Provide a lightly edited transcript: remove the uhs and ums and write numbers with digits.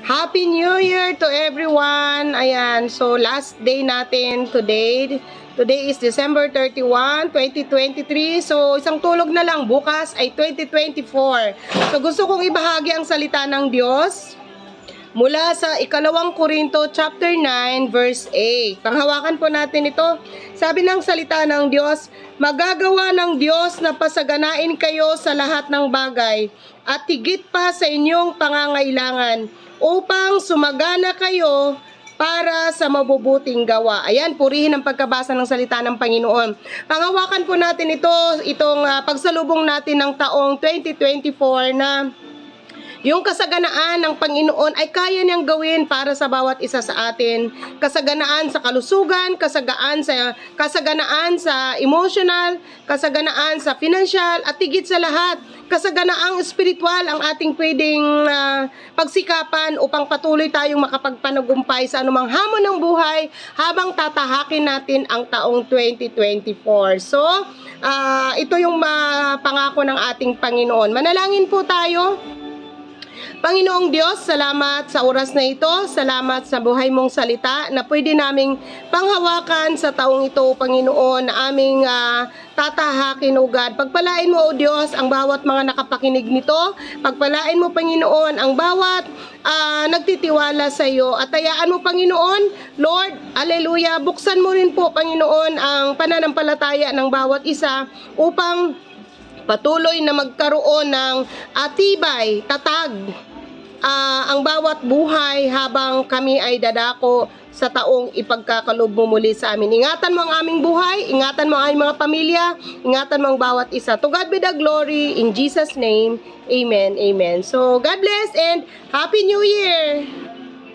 Happy New Year to everyone! Ayan, so last day natin today. Today is December 31, 2023. So isang tulog na lang, bukas ay 2024. So gusto kong ibahagi ang salita ng Diyos mula sa ikalawang Korinto chapter 9 verse 8. Panghawakan po natin ito. Sabi ng salita ng Diyos, magagawa ng Diyos na pasaganain kayo sa lahat ng bagay at higit pa sa inyong pangangailangan upang sumagana kayo para sa mabubuting gawa. Ayan, purihin ang pagkabasa ng salita ng Panginoon. Panghawakan po natin itong pagsalubong natin ng taong 2024 na yung kasaganaan ng Panginoon ay kaya niyang gawin para sa bawat isa sa atin. Kasaganaan sa kalusugan, kasaganaan sa emotional, kasaganaan sa financial, at higit sa lahat, kasaganaang espiritual ang ating pwedeng pagsikapan upang patuloy tayong makapagpanagumpay sa anumang hamon ng buhay habang tatahakin natin ang taong 2024. So, ito yung pangako ng ating Panginoon. Manalangin po tayo. Panginoong Diyos, salamat sa oras na ito, salamat sa buhay mong salita na pwede naming panghawakan sa taong ito, Panginoon, na aming tatahakin, O God. Pagpalain mo, O Diyos, ang bawat mga nakapakinig nito. Pagpalain mo, Panginoon, ang bawat nagtitiwala sa iyo. At hayaan mo, Panginoon, Lord, Alleluia, buksan mo rin po, Panginoon, ang pananampalataya ng bawat isa upang patuloy na magkaroon ng tibay, tatag, ang bawat buhay habang kami ay dadako sa taong ipagkakalob mo muli sa amin. Ingatan mo ang aming buhay, ingatan mo ang aming mga pamilya, ingatan mo ang bawat isa. To God be the glory, in Jesus' name, Amen, Amen. So, God bless and Happy New Year!